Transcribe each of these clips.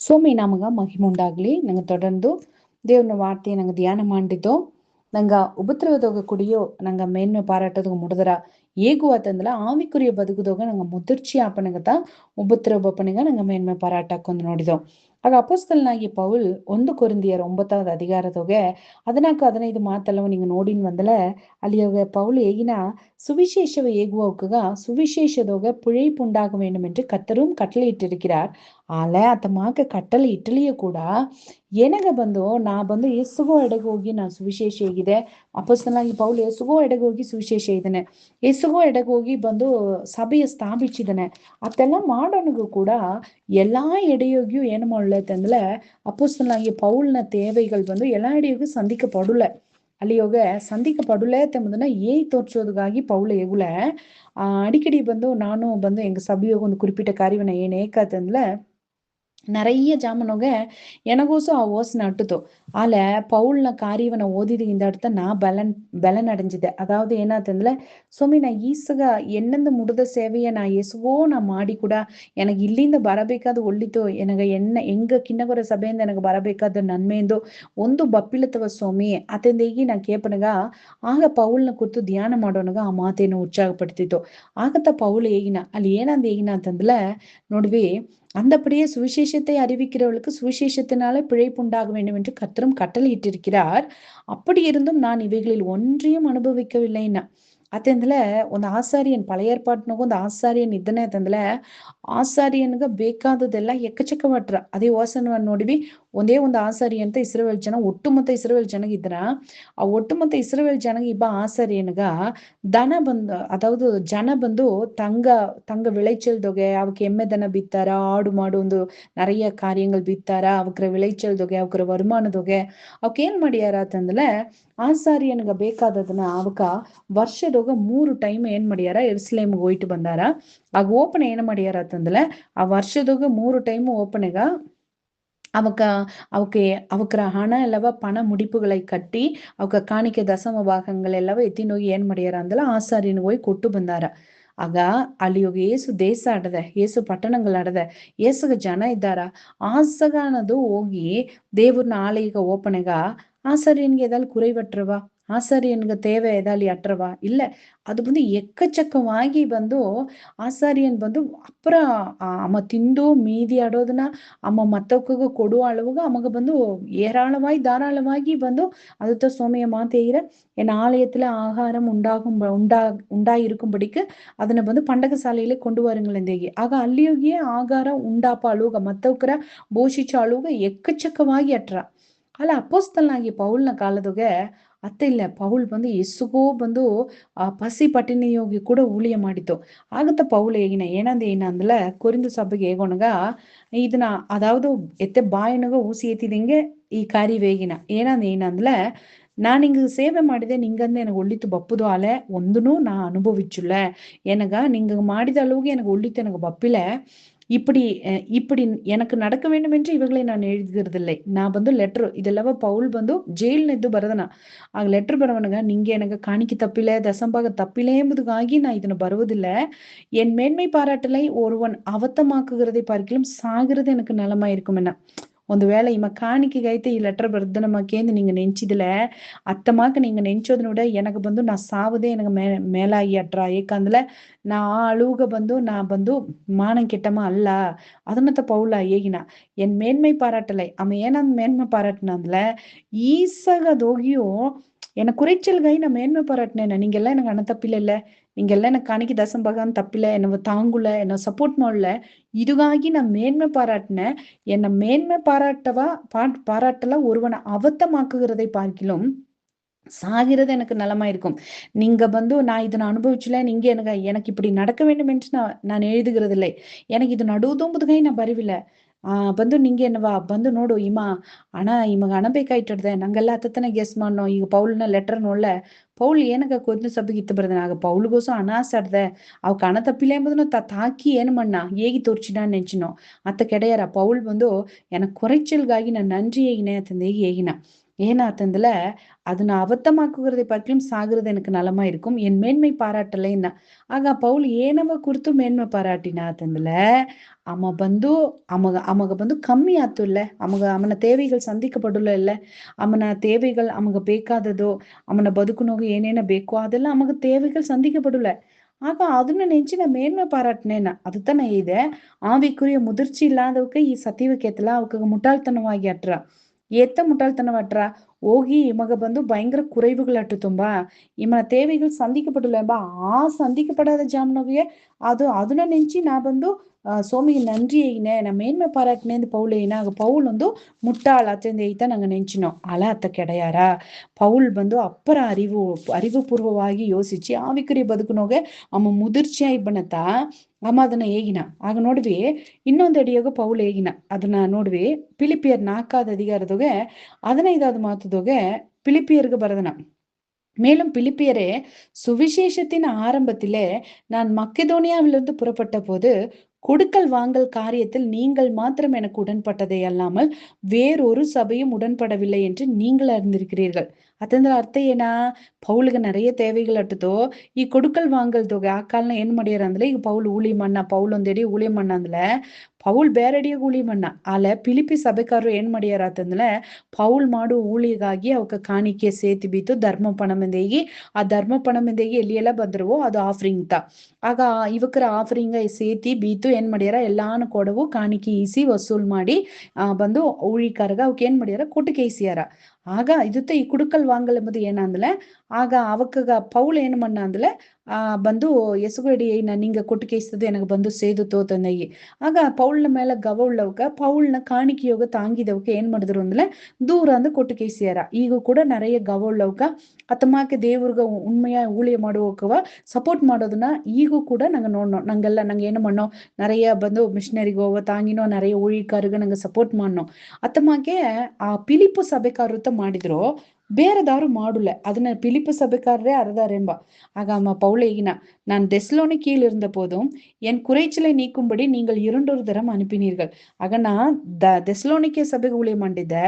ಸೋಮಿ ನಮಗ ಮಹಿಮೆ ಉಂಡಾಗ್ಲಿ. ನಂಗೆ ತೊಡಂದು ದೇವ್ರನ ವಾರ್ತೆ ನಂಗೆ ಧ್ಯಾನ ಮಾಡಿದ್ದು ನಂಗ ಉಪದ್ರವದೋಗ ಕುಡಿಯೋ ನಂಗ ಮೇನ್ಮೆ ಪಾರಾಟೋದಾಗ ಮುಡದರ ಹೇಗೂ ಆತಂದಲ ಆವಿಕುರಿಯ ಬದುಕುದೋಗ ನಂಗೆ ಮುದಿರ್ಚಿ ಆಪನಗತ ಉಪದ್ರವ ಬಪ್ಪನಿಗ ನಂಗೆ ಮೇನ್ಮೆ ಪಾರಾಟಕ್ಕೊಂದು ನೋಡಿದೋ. ಆಗ ಅಪೋಸ್ತಲನಾಗಿ ಪೌಲ್ 1 ಕೊರಿಂಥಿಯರ್ 9வது அதிகாரத்தோge 14-15 ಮಾತೆಲ್ಲವ நீங்க ನೋಡಿನ್ வந்தல அலியோக பவுல் ஏகின சுவிசேஷவை ஏகுவவுக்குக சுவிசேஷதோக பிழைப்பு உண்டாக வேண்டும் என்று கர்த்தரும் கட்டளையிட்டிருக்கிறார். ಆಲೆ ಆತಮಾಕ ಕಟ್ಟಲೆ ಇಟ್ಟಲಿಯೂ ಕೂಡ ಏನಗ ಬಂದು ನಾ ಬಂದು ಎಸುಗೋ ಎಡೆಗೆ ಹೋಗಿ ನಾ ಸುವಿಶೇಷ ಹೇಗಿದೆ ಅಪಸ್ತಲನಾಗಿ ಪೌಲ್ ಎಸುಗೋ ಎಡೆಗೆ ಹೋಗಿ ಸುವಿಶೇಷ ಇದ್ದಾನೆ, ಎಸುಗೋ ಎಡೆಗೆ ಹೋಗಿ ಬಂದು ಸಭೆಯ ಸ್ಥಾಪಿಸಿದ್ದಾನೆ. ಅದೆಲ್ಲ ಮಾಡೋನಿಗೂ ಕೂಡ ಎಲ್ಲಾ ಎಡೆಯೋಗಿಯೂ ಏನು ಮಾಡಲತ್ತಂದ್ರೆ ಅಪಸ್ತಲನಾಗಿ ಪೌಲ್ನ தேவைகள் ಬಂದು ಎಲ್ಲಾ ಎಡೆಯೋಗಿ சந்திக்கப்படல. ಅಲ್ಲಿಯೋಗ சந்திக்கப்படல ಎಂಬುದನ್ನ ತೋರ್ಸೋದಕ್ಕಾಗಿ ಪೌಲ್ ಹೇಗುಲ அடிக்கடி ಬಂದು ನಾನು ಬಂದು எங்க சபையோக ಒಂದು குறிப்பிட்ட காரியவனை ஏன் ஏக்காத்தಂದ್ರೆ நிறைய ஜாமனோக எனக்கோசம் ஓசனை அட்டுத்தோ. ஆல பவுல்ன காரியவனை ஓதிது இந்த இடத்த நான் பலன் அடைஞ்சிದೆ. அதாவது ಏನಾತಂದ್ರೆ ಸ್ವಾಮಿ ನಾ ಈಸಗ ಎನ್ನಂದು ಮುಡಿದ ಸೇವೆಯ ನಾ ಎಸುಗೋ ನಾ ಮಾಡಿ ಕೂಡ எனக்கு ಇಲ್ಲಿಂದ ಬರಬೇಕಾದ ಒಳ್ಳಿತು ಎಂಗ ಕಿನ್ನಗೊರ ಸಭೆಯಿಂದ ನನಗೆ ಬರಬೇಕಾದ ನನ್ಮೆಂದು ಒಂದು ಬಪ್ಪಿಲತ್ತವ ಸ್ವಾಮಿ ಅತೆಂದೇಗಿ ನಾ ಕೇಪನಗ ಆಗ ಪೌಲ್ನ ಕುರಿತು ಧ್ಯಾನ ಮಾಡೋನಗ ಆ ಮಾತೇನು ಉತ್ಸಾಹಪಡ್ತಿತ್ತು. ಆಗತ್ತ ಪೌಲ್ ಹೇಗಿನ ಅಲ್ಲಿ ಏನಂದ ಹೇಗಿನ ಅಂತಂದ್ರೆ ನೋಡ್ವಿ, அந்தபடியே சுவிசேஷத்தை அறிவிக்கிறவர்களுக்கு சுவிசேஷத்தினாலே பிழைப்பு உண்டாக வேண்டும் என்று கர்த்தரும் கட்டளை இட்டிருக்கிறார். அப்படி இருந்தும் நான் இவைகளில் ஒன்றையும் அனுபவிக்கவில்லைன்னா ಅತಂದ್ರೆ ಒಂದು ಆಸಾರಿಯನ್ ಪಳೆಯ ಏರ್ಪಾಟ್ನಾಗ ಒಂದು ಆಸಾರಿಯನ್ ಇದ್ದನೆ ಅಂತಂದ್ರೆ ಆಸಾರಿಯನ್ಗ ಬೇಕಾದದೆಲ್ಲ ಎಕ್ಕಚಕ್ಕವಟ್ರ ಅದೇ ವಾಸನ ನೋಡಿವಿ. ಒಂದೇ ಒಂದು ಆಸಾರಿ ಅಂತ ಇಸ್ರೇಲ್ ಜನ ಒಟ್ಟುಮೊತ್ತ ಇಸ್ರೇಲ್ ಜನಗ ಇದ್ರ ಆ ಒಟ್ಟುಮೊತ್ತ ಇಸ್ರೇಲ್ ಜನಗ ಇಬ್ಬ ಆಸಾರಿಯನ್ಗ ದನ ಬಂದು ಅದಾವುದು ಜನ ಬಂದು தங்க விளைச்சல் தொகை அவக்கு எம்மை தன பித்தார ஆடு மாடு ಒಂದು நிறைய காரியங்கள் பித்தார அவக்குற விளைச்சல் தொகை அவக்குற வருமான தொகை ಅವಕ್ ಏನ್ ಮಾಡ್ಯಾರ ಅಂತಂದ್ರೆ ಆಸಾರಿಯನ್ಗ ಬೇಕಾದದನ್ನ ಅವಕ ವರ್ಷದೋಗ 3 ಟೈಮ್ ಏನ್ ಮಾಡ್ಯಾರ ಎರುಸಲೇಮ್ಗೆ ಹೋಯ್ತು ಬಂದಾರ. ಆಗ ಓಪನೆ ಏನ್ ಮಾಡ್ಯಾರ ಅಂತಂದ್ರೆ ಆ ವರ್ಷದೋಗ 3 ಟೈಮ್ ಓಪನೆಗ ಅವಕ್ರ ಹಣ ಎಲ್ಲವ ಪಣ ಮುಡಿಪುகளை ಕಟ್ಟಿ ಅವಕ ಕಾಣಿಕೆ ದಸಮ ಭಾಗಗಳೆಲ್ಲವ ಎತ್ತಿ ಹೋಗಿ ಏನ್ ಮಾಡ್ಯಾರ ಅಂದಲ್ಲ ಆಸಾರಿಯನ್ಗೆ ಹೋಗಿ ಕೊಟ್ಟು ಬಂದಾರ. ಆಗ ಅಲ್ಲಿ ಹೋಗಿ ಏಸು ದೇಶ ಆಡದೆ, ಏಸು ಪಟ್ಟಣங்கள் ಆಡದೆ, ಏಸುಗ ಜನ ಇದ್ದಾರ. ಆಸಗಾನದು ಹೋಗಿ ದೇವ್ರನ್ನ ಆಲಯಗ ಓಪನೆಗ ஆசாரியனுக்கு ஏதாவது குறைவற்றவா, ஆசாரியனுக்கு தேவை ஏதாவது அற்றவா இல்ல. அது வந்து எக்கச்சக்கವಾಗಿ ಬಂದು ಆಸಾರಿಯನ್ ಬಂದು ಅಪ್ಪರ ಅಮ್ಮ ತಿಂದು ಮೀದಿ ಆಡೋದನ್ನ ಅಮ್ಮ ಮತ್ತೊಕ್ಕಗ ಕೊಡುವ அளவுக்கு ಅಮ್ಮಗ ಬಂದು ஏராளமாய் தாராளமாகி ಬಂದು அதுதான் சோமிய மாத்தேயிற என் ஆலயத்துல ஆகாரம் உண்டாயிருக்கும்படிக்கு ಅದನ್ನ ಬಂದು ಪಂಡಗ ಶಾಲೆಯಲ್ಲಿ கொண்டு வாருங்களேந்தேகி. ಆಗ ಅಲ್ಲಿಯೋಗಿಯೇ ಆಗಾರ ಉಂಡಾಪ ಅಳುಗ ಮತ್ತೊಕ್ಕರ ಬೋಷಿಚ ಅಳುಗ ಎಕ್ಕಚಕ್ಕವಾಗಿ ಅಟ್ರ. ಅಲ್ಲ ಅಪೋಸ್ತಲನಾಗಿ ಪೌಲ್ನ ಕಾಲದೊಗೆ ಅತ್ತ ಇಲ್ಲ ಪೌಲ್ ಬಂದು ಎಸುಗೋ ಬಂದು ಪಸಿ ಪಟ್ಟಿನಿಯೋಗಿ ಕೂಡ ஊழிய ಮಾಡಿತು. ಆಗತ್ತ ಪೌಲ್ ಹೇಗಿನ ಏನಂದ ಅಂದல ಕೊರಿಂದು ಸಭೆಗೆ ಹೇಗೋಣಗ ಇದನ್ನ அதாவது ಎತ್ತೆ ಬಾಯನಗ ஊசி ஏத்திதிங்க ಈ ಕಾರ್ಯ ವೇಗಿನ ಏನಂದல நான் இங்கு சேவை ಮಾಡಿದೆ நீங்கந்து எனக்கு ஒள்ளித்து பப்புதோ அல ஒன்றுனு நான் அனுபவிச்சுள்ள எனக நீங்க ಮಾಡಿದ அளவுக்கு எனக்கு ஒள்ளித்து எனக்கு பப்பில இப்படி எனக்கு நடக்க வேண்டும் என்று இவர்களை நான் எழுதுகிறதில்லை. நான் ಬಂದು ಲೆಟರ್ ಇದೆಲ್ಲವ ಪೌಲ್ ಬಂದು ಜೈಲ್ನಿದ್ದು ಬರದನ. ಆಗ ಲೆಟರ್ ಬರವನಗ ನಿಂಗೆ எனக்கு காணிக்கை தப்பில தசம்பாக தப்பில என்பதுக்காகி நான் ಇದನ್ನು ಬರುವುದಿಲ್ಲ. என் மேன்மை பாராட்டலை ஒருவன் அவத்தமாக்குகிறதை பார்க்கிலும் சாகிறது எனக்கு நலமா இருக்கும் என்ன. ಒಂದು ವೇಳೆ ಇಮ್ಮ ಕಾಣಿಕೆಗೆ ಐತೆ ಈ ಲೆಟರ್ ಬರ್ದ ನಮ್ಮಕೇಂದು நீங்க ನೆಂಚಿದಿಲ್ಲ ಅತ್ತಮಾಕ நீங்க ನೆಂಚೋದನೋட எனக்கு ಬಂದು ನಾ ಸಾವದೇ எனக்கு ಮೇಲಾಗಿ ಅಟ್ರ. ಏಕಂದ್ರೆ ನಾ ಅಳುಗ ಬಂದು ನಾ ಬಂದು ಮಾನಂ ಕೆಟ್ಟಮ ಅಲ್ಲ. ಅದನ್ನತ್ತ ಪೌಲ ಹೇಗಿನ என் மேன்மை பாராட்டலை அவன் ಏನಂದ್ மேன்மை பாராட்டினಂದ್ல ஈசகதோகியோ எனக்கு குறைச்சல்காய் நான் மேன்மை பாராட்டினேன். நீங்கெல்லாம் எனக்கு அண்ணன் தப்பில இல்ல, நீங்கெல்லாம் எனக்கு காணிக்கை தசம்பகான் தப்பில என்ன தாங்குல என்ன சப்போர்ட் ಮಾಡல. இதுಗಾಗಿ நான் மேன்மை பாராட்டினேன். என்ன மேன்மை பாராட்டல ஒருவனை அவத்தமாக்குகிறதை பார்க்கிலும் சாகிறது எனக்கு நலமா இருக்கும். நீங்க ಬಂದು ನಾ ಇದನ್ನ ಅನುಭವಿಸல, நீங்க எனக்கு இப்படி நடக்க வேண்டும் என்று நான் எழுதுகிறதில்லை. எனக்கு ಇದು ನಡುವುದೊಂಬುದುಗೈ ನಾ ಬರಿವಿಲ್ಲ. ಬಂದು ನಿಂಗೆ ಏನವಾ ಬಂದು ನೋಡು ಇಮ ಇಮಗ ಹಣ ಬೇಕಾಯ್ತಡ್ದೆ ನಂಗೆಲ್ಲ ಹತ್ತನ ಗೆಸ್ ಮಾಡೋ. ಈಗ ಪೌಲ್ನ ಲೆಟರ್ ನೋಡ್ಲೆ ಪೌಲ್ ಏನಗ ಕೊದ್ನ ಸಭೆಗೆ ಇತ್ತು ಬರ್ದೆ ಆಗ ಪೌಲ್ಗೋಸ ಹಣ ಆಸಾಡ್ದೆ ಅವಕ್ ಹಣ ತಪ್ಪಿಲ್ಲ ಎಂಬುದನ್ನು ತಾಕಿ ಏನು ಮಣ್ಣ ಹೇಗಿ ತೋರ್ಚಿನ ನೆಂಚಿನೋ ಅತ್ತ ಕೆಡೆಯರ ಪೌಲ್ ಬಂದು எனக்கு குறைச்சல்காகி நான் நன்றி ஏகினே அத்தந்த ஏகின ஏனாத்ததுல அது நான் அபத்தமாக்குகிறதை பார்க்கலும் சாகிறது எனக்கு நலமா இருக்கும், என் மேன்மை பாராட்டலைன்னா. ಆಗ ಪೌಲ್ ಏನವ ಕುರಿತು ಮೇನ್ಮೆ ಪಾರಾಟಿನ ಆತಂದಲ ಅಮಗ ಬಂದು ಕಮ್ಮಿ ಆತು ಇಲ್ಲ, ಅವನ தேவைகள் ಸಂಧಿಕಪಡುಲ್ಲ ಇಲ್ಲ, ಅವನ தேவைகள் ಅಮಗ ಬೇಕಾದದು, ಅವನ ಬದುಕುನೋಗ ಏನೇನ ಬೇಕೋ ಅದೆಲ್ಲ ಅಮಗ தேவைகள் ಸಂಧಿಕಪಡುಲ್ಲ. ಆಗ ಅದನ್ನ ನೆಂಚಿನ ಮೇನ್ಮೆ ಪಾರಾಟ್ನೇನ அதுதானே ಇದೆ. ஆவிக்குரிய முதிர்ச்சி இல்லாதவக்கு ಈ ಸತ್ಯವಕ್ಕೇತಲ ಅವಕ್ಕೆ ಮುಟ್ಟಾಳ್ತನವಾಗಿ ಅಟ್ರ எத்த முட்டாள்தனவாட்றா ಹೋಗಿ இமக ಬಂದು பயங்கர குறைவுகள் அட்டு ತುಂಬಾ இமன தேவைகள் சந்திக்கப்படல சந்திக்கப்படாத ಜಾಮ್ನೋಗೆ ಅದನ್ನ ನೆಂಚಿ ನಾ ಬಂದು சோமிக்கு நன்றி ஐனே நான் மேன்மை பாராட்டினேன் பவுல் ஐனா பவுல் வந்து முட்டாள் அத்தந்தைத்தான் நாங்க நெஞ்சினோம். ಅಲ ಅತ್ತ ಕೆಡೆಯಾರ ಪೌಲ್ ಬಂದು ಅಪ್ಪರ ಅರಿವುಪೂರ್ವವಾಗಿ ಯೋಚಿಸಿ ಆವಿಕುರಿಯ ಬದುಕುನೋಗೆ ಅಮ್ಮ ಮುದಿರ್ಚಿಯಾಗಿ ಬಣತ ಅಮ್ಮ ಅದನ್ನ ಹೇಗಿನ ಆಗ ನೋಡ್ವಿ. ಇನ್ನೊಂದು ಅಡಿಯಾಗ ಪೌಲ್ ಹೇಗಿನ ಅದನ್ನ ನೋಡ್ವಿ. பிலிப்பியர் 4வது அதிகாரத்தொகை 15வது மாதத்தொகை பிலிப்பியருக்கு பரதன. மேலும் பிலிப்பியரே, சுவிசேஷத்தின் ஆரம்பத்திலே நான் மக்கெதோனியாவிலிருந்து புறப்பட்ட போது கொடுக்கல் வாங்கல் காரியத்தில் நீங்கள் மாத்திரம் எனக்கு உடன்பட்டதை அல்லாமல் வேறொரு சபையும் உடன்படவில்லை என்று நீங்கள் அறிந்திருக்கிறீர்கள். ಅತಂದ್ರ ಅರ್ಥ ಏನ, ಪೌಲ್ಗೆ நிறைய தேவைகள் ಅಟ್ಟತೋ ಈ ಕೊಡುಕಲ್ ವಾಂಗಲ್ ತೊಗೆ ಆ ಕಾಲನ ಏನ್ ಮಾಡ್ಯಾರ ಅಂದ್ರೆ, ಈಗ ಪೌಲ್ ಊಳಿ ಮಣ್ಣ ಪೌಲ್ ಒಂದೆಡಿ ಊಳಿ ಮಣ್ಣ ಅಂದ್ಲೆ ಪೌಲ್ ಬೇರೆಡಿಯಾಗ ಊಳಿ ಮಣ್ಣ ಆಲೆ ಪಿಲಿಪಿ ಸಭೆಕಾರರು ಏನ್ ಮಾಡ್ಯಾರ ಅಂತಂದ್ರೆ, ಪೌಲ್ ಮಾಡು ಊಳಿಗಾಗಿ ಅವಕ್ಕ ಕಾಣಿಕೆ ಸೇತಿ ಬೀತು ಧರ್ಮ ಪಣಮೆಂದೇಗಿ ಆ ಧರ್ಮ ಪಣಮೆಂದೇಗಿ ಎಲ್ಲಿ ಎಲ್ಲ ಬಂದ್ರವೋ ಅದು ಆಫರಿಂಗ್ ತ ಆಗ ಇವಕ್ಕರ ಆಫರಿಂಗ್ ಸೇತಿ ಬೀತು ಏನ್ ಮಾಡ್ಯಾರ ಎಲ್ಲಾನು ಕೊಡವು ಕಾಣಿಕೆ ಈಸಿ ವಸೂಲ್ ಮಾಡಿ ಬಂದು ಊಳಿಕಾರಗ ಅವಕ್ ಏನ್ ಮಾಡ್ಯಾರ ಕೊಟ್ಟಿಗೆ ಈಸಿಯಾರ. ಆಗ ಇದುತ್ತ ಈ ಕುಡುಕಲ್ ವಾಂಗಲ್ ಎಂಬುದು ಏನಂದ್ಲೆ ಆಗ ಅವಕ್ಕಗ ಪೌಲ್ ಏನು ಮಣ್ಣ ಅಂದ್ಲೆ ಬಂದು ಎಸುಗಡಿ நீங்க கொட்டுக்கேசது எனக்கு ಬಂದು ಸೇದು ತೋತನಗಿ. ಆಗ ಪೌಲ್ನ ಮೇಲೆ ಗವ ಉಳ್ಳವಕ ಪೌಲ್ನ ಕಾಣಿಕೆಯೋಗ ತಾಂಗಿದವಕ ಏನ್ ಮಾಡಿದ್ರು ಅಂದ್ರೆ ದೂರ ಅಂದು ಕೊಟ್ಟುಕೇಸಿಯಾರ. ಈಗ ಕೂಡ நிறைய ಗವ ಉಳ್ಳವಕ ಅತ್ತಮಾಕೆ ದೇವ್ರಗ ಉண்மையா ஊழிய ಮಾಡುವಕವ ಸಪೋರ್ಟ್ ಮಾಡೋದನ್ನ ಈಗೂ ಕೂಡ நாங்க ನೋಡ್ನோம். நாங்க என்ன பண்ணோம், நிறைய ಬಂದು ಮಿಷನರಿಗೆ ಹೋಗ ತಾಂಗಿನೋ நிறைய ஊழியக்காரங்க நாங்க ಸಪೋರ್ಟ್ ಮಾಡ್ನோம். ಅತ್ತಮಾಕೆ ಆ ಪಿಲಿಪು ಸಭೆಕಾರತ ಮಾಡಿದ್ರು, ಬೇರೆದವ್ರು ಮಾಡುಲ್ಲ. ಅದನ್ನ பிலிப்பு சபைக்காரரே அறதாரெம்ப. ஆக அம்மா பவுல் ஏகினா, நான் தெஸ்லோனிக்கேயில் இருந்த போதும் என் குறைச்சலை நீக்கும்படி நீங்கள் 2 தரம் அனுப்பினீர்கள். ಆಗ ನಾ தெஸ்லோனிக்கே சபைಗೆ ஊழியம் ಮಾಡಿದ್ದೆ.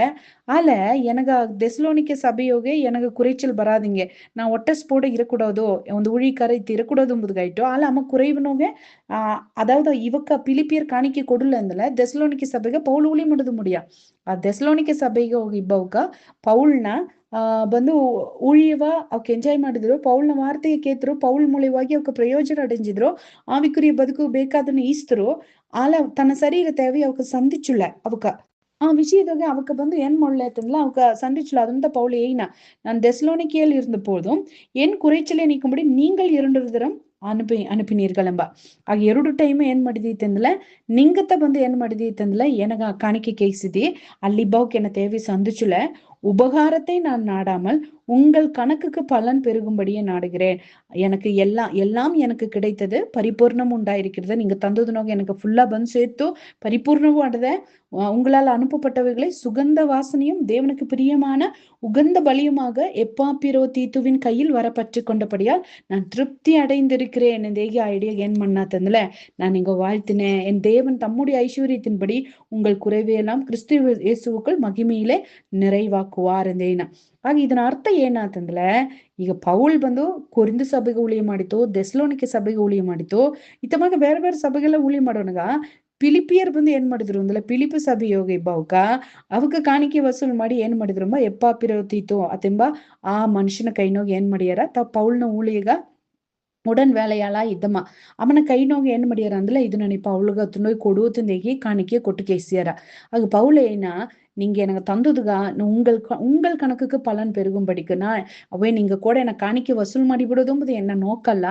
ಆಲ ಎನಗ தெஸ்லோனிக்கே சபையோಗೆ ಎನಗ குறைச்சல் ಬರಾದಿಂಗೆ ನಾ ಒಟ್ಟ ಸ್ಫೋಟ ಇರಕೂಡೋದು ಒಂದು ஊழியக்கார ಇತ್ತು ಇರಕೂಡೋದು ಎಂಬುದಾಯ್ತು. ಆಲ ಅಮ್ಮ குறைவுனோಗೆ அதாவது இவக்க பிலிப்பியர் காணிக்கை கொடுல இருந்தல தெஸ்லோனிக்கே சபைಗೆ பவுல் ஊழியம் ಮಾಡೋದು முடியா. ಆ தெஸ்லோனிக்கே ಸಭೆಗೆ ಹೋಗಿ ಇಬ್ಬವಕ ಪೌಲ್ನ ಬಂದು ஊழியವ ಅವಕ್ಕೆ ಎಂಜಾಯ್ ಮಾಡಿದ್ರು, ಪೌಲ್ನ ವಾರ್ತೆಗೆ ಕೇತರು, ಪೌಲ್ ಮೂಲಿಯವಾಗಿ ಅವಕ್ಕೆ ಪ್ರಯೋಜನ ಅடைஞ்சிದ್ರು, ஆவிக்குரிய ಬದುಕು ಬೇಕಾದನ್ನು ಈಸ್ತರು. ಆಲ ತನ್ನ ಶರೀರ தேவை ಅವಕ್ಕೆ ಸಂಧಿச்சுள்ள ಅವಕ ಆ விஷயத்தொகை அவக்கு வந்து ಏನ್ ಮಾಡ್ಲತ್ತಂದ್ಲ ಅವಕ சந்திச்சுள்ள. ಅದಂತ பவுல் ஏயினா, நான் தெஸ்லோனிக்கேயில் இருந்த போதும் என் குறைச்சலை நீக்கும்படி நீங்கள் 2 தரம் ಅನುಪಿನೀರ್ಗಳೆಂಬ. ಆಗ 2 ಟೈಮ್ ಏನ್ ಮಾಡಿದೀತಂದ್ಲೆ ನಿಂಗತ್ತ ಬಂದು ಏನ್ ಮಾಡಿದೀತಂದ್ಲೆ எனக காணிக்கை கேசிதி அல்லிபாவுக்கு என்ன தேவை சந்திச்சுல உபகாரத்தை நான் நாடாமல் உங்கள் கணக்குக்கு பலன் பெருகும்படியே நாடுகிறேன். எனக்கு எல்லாம் எனக்கு கிடைத்தது, பரிபூர்ணம் உண்டாயிருக்கிறது. நீங்க தந்ததுனோக எனக்கு ஃபுல்லா ಬಂದು ಸೇತು பரிபூர்ணமும் அடைத. உங்களால் அனுப்பப்பட்டவைகளை சுகந்த வாசனையும் தேவனுக்கு பிரியமான உகந்த பலியுமாக எப்பாப்பிரோ தீத்துவின் கையில் வர பற்றி கொண்டபடியால் நான் திருப்தி அடைந்திருக்கிறேன். தேகி ஐடியா ஏன் பண்ணாத்ததுல நான் இங்க வாழ்த்தினேன். என் தேவன் தம்முடைய ஐஸ்வர்யத்தின்படி உங்கள் குறைவையெல்லாம் கிறிஸ்து இயேசுவுக்குள் மகிமையிலே நிறைவாக்குவார் ಎಂದೇನ. ಆಗ ಇದನ್ನ ಅರ್ಥ ಏನಾತಂದ್ರೆ, ಈಗ ಪೌಲ್ ಬಂದು ಕೊರಿಂಥ ಸಭೆಗೆ ಊಳಿಯ ಮಾಡಿತು, தெஸ்லோனிக்கே ಸಭೆಗೆ ಊಳಿಯ ಮಾಡಿತು, ಇತ್ತಮಾಗ ಬೇರೆ ಬೇರೆ ಸಭೆಗೆಲ್ಲ ಊಳಿಯ ಮಾಡೋನಗ பிலிப்பியர் ಬಂದು ಏನ್ ಮಾಡಿದ್ರು ಅಂದ್ರೆ பிலிப்பு ಸಭೆಯೋಗ ಇಬ್ಬವಕ ಅವಕ ಕಾಣಿಕೆ ವಸೂಲ್ ಮಾಡಿ ಏನ್ ಮಾಡಿದ್ರಂಬ ಎಪ್ಪಾಪಿರೋತೀತು ಅತೆಂಬ ಆ ಮನುಷ್ಯನ ಕೈನೋಗಿ ಏನ್ ಮಾಡ್ಯಾರ ಪೌಲ್ನ ಊಳಿಯಗ உடன் வேலையாளா இதமா அவனை கை நோங்க என்ன முடியாரு அதுல இது நினைப்பா அவளுக்கு நோய் கொடுத்துந்தேகி காணிக்க கொட்டு கேசியாரா. அது பவுல் ஏன்னா, நீங்க எனக்கு தந்ததுகா உங்கள் கணக்குக்கு பலன் பெருகும்படிக்குன்னா அவே நீங்க கூட எனக்கு காணிக்க ವಸೂಲ್ ಮಾಡಿಬಿಡೋದು என்ன ನೋಕಲ್ಲ.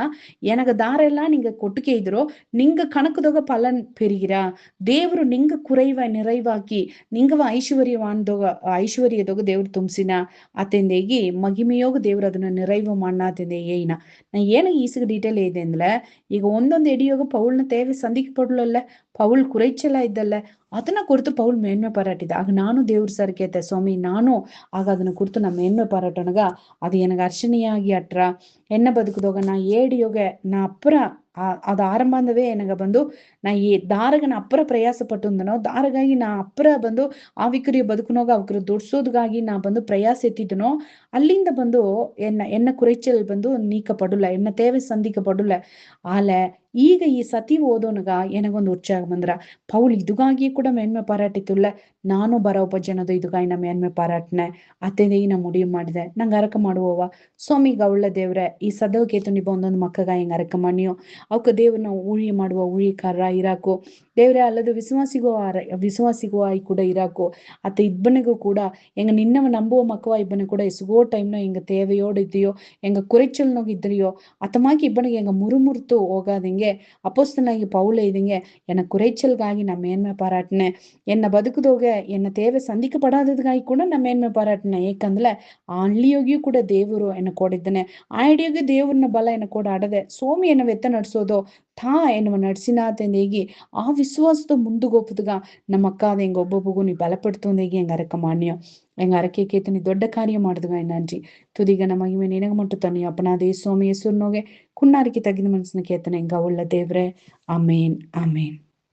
எனக்கு ದಾರೆಲ್ಲ நீங்க ಕೊಟ್ಟಿಗೆ ಇದ್ರು ನಿಂಗ ಕಣಕದೋಗ ಪಲನ್ பெறுகிறா. ದೇವರು ನಿಂಗ ಕುರೈವ நிறைவாக்கி ನಿಂಗವ ಐಶ್ವರ್ಯದೋಗ ದೇವ್ರು ತುಂಬಿಸಿನ ಅತೆಂದೇಗಿ ಮಹಿಮೆಯೋಗ ದೇವ್ರು ಅದನ್ನ நிறைவு ಮಾಡಾತೆಂದೇ ಏನ. ನಾ ಏನ ಈಸಿಗೆ ಡೀಟೇಲ್ ಇದೆ ಅಂದ್ರೆ, ಈಗ ಒಂದೊಂದು ಎಡಿಯೋಗ ಪೌಲ್ನ தேவை சந்திக்கப்படல, பவுல் குறைச்சலா ಇದ್ದಲ್ಲ, ಅದನ್ನ ಕುರಿತು ಪೌಲ್ ಮೇನ್ಮೆ ಪಾರಾಟಿದ. ಆಗ ನಾನು ದೇವ್ರ ಸರ್ಕೇತೆ ಸ್ವಾಮಿ ನಾನು ಆಗ ಅದನ್ನ ಕುರಿತು ನಾ ಮೇನ್ಮೆ ಪಾರಾಟೋನಗ ಅದು ಎನಗ ಅರ್ಶನೀಯಾಗಿ ಅಟ್ರ ಎನ್ನ ಬದುಕದೋಗ ನಾ ಏಡಿಯೋಗ ನಾ ಅಪ್ಪರ அது ஆரம்பாந்தவே எனக்கு ಬಂದು ನಾ ಈ ದಾರಗ ನಾ ಅಪ್ಪರ ಪ್ರಯಾಸ ಪಟ್ಟುಂದನೋ ದಾರಗಾಗಿ ನಾ ಅಪ್ಪರ ಬಂದು ಆವಿಕುರಿಯ ಬದುಕುನೋಗ ಅವಕ್ರ ದೊಡ್ಸೋದ್ಗಾಗಿ ನಾ ಬಂದು ಪ್ರಯಾಸ ಎತ್ತಿದನೋ ಅಲ್ಲಿಂದ ಬಂದು என்ன குறைச்சல் ಬಂದು நீக்கப்படல என்ன தேவை சந்திக்கப்படல ஆல ಈಗ ಈ ಸತಿ ಓದೋನಗ எனಗೊಂದು ಉತ್ಸಾಹ ಬಂದ್ರ ಪೌಲ್ ಇದುಗಾಗಿ ಕೂಡ ಮೇನ್ಮೆ ಪಾರಾಟಿತುಲ್ಲ ನಾನು ಬರೋಬ್ಬ ಜನದು ಇದುಗಾಗಿ ನಾ ಮೇನ್ಮೆ ಪಾರಾಟ್ನೆ ಅತ್ತೆದೇ ನಾ ಮುಡಿಯು ಮಾಡಿದೆ ನಂಗೆ ಅರಕ ಮಾಡುವವ ಸ್ವಾಮಿಗ ಉಳ್ಳ ದೇವ್ರೆ ಈ ಸದವಕೇತು ನಿಬ ಒಂದೊಂದು ಮಕ್ಕಗ ಹಿಂಗ ಅರಕ ಮಣಿಯೋ ಅವಕ್ಕ ದೇವ್ರನ್ನ ಊಳಿ ಮಾಡುವ ಊಳಿಕಾರ ಇರಾಕು ದೇವ್ರೆ ಅಲ್ಲದು ವಿಶ್ವಾಸಿಗೂ ಆಯ್ ಕೂಡ ಇರಾಕು ಅತ್ತ ಇಬ್ಬನಿಗೂ ಕೂಡ எங்க நின்னவ நம்புவ மக்கவா இவனு கூட சுகோ டைம்ல எங்க தேவையோடு இதையோ எங்க குறைச்சல் நோக்கி இதையோ அத்தமாக்கி இவனுக்கு எங்க முறுமுறுத்து ಹೋಗಾದಿಂಗೆ ಅಪೋಸ್ತನಾಗಿ ಪೌಲ ಇದಿಂಗೆ ಎನ್ನ ಕುರೈಚಲ್ಗಾಗಿ ನಾ ಮೇನ್ಮೆ ಪಾರಾಟ್ನೆ ಎನ್ನ ಬದುಕದೋಗೆ ಎನ್ನ ತೇವೆ ಸಂಧಿಕಪಡಾದಗಾಗಿ ಕೂಡ ನಾ ಮೇನ್ಮೆ ಪಾರಾಟ್ನೆ ಏಕಂದ್ರೆ ಆ ಹಳ್ಳಿಯೋಗಿಯೂ ಕೂಡ ದೇವರು ಎನ್ನ ಕೊಡಿದ್ದಾನೆ ಆ ಹಿಡಿಯೋಗಿ ದೇವ್ರನ್ನ ಬಲ ಎನ್ನ ಕೂಡ ಆಡದೆ ಸೋಮಿ ಎನ್ನ வெத்த ನಡ್ಸೋದೋ ತಾ ಎನ್ನುವ ನಡ್ಸಿನಾತಂದೇಗಿ ಆ ವಿಶ್ವಾಸದ ಮುಂದುಗೋಪುದಗ ನಮ್ಮ ಅಕ್ಕಾದ ಹೆಂಗ ಒಬ್ಬೊಬ್ಬಗೂ ನೀ ಬಲಪಡ್ತಂದೇಗಿ ಹೆಂಗ ಅರಕ ಮಾನ್ಯ எங்க அரக்கைக்கேத்து நீ தொட்ட காரியம் ஆடுதுங்க நன்றி துதிகன மகிமை ನಿನಗ மட்டும் ತನ್ನಿ ಅಪನಾದೇ ಸ್ವಾಮಿ ಹೆಸರು ನೋಗೆ ಕುಣ್ಣಾರಿಕೆ ತಗಿದ ಮನಸ್ಸನ್ನ ಕೇತನೆ ಹೆಂಗ ಉಳ್ಳ ದೇವ್ರೆ ಆಮೇನ್ ಆಮೇನ್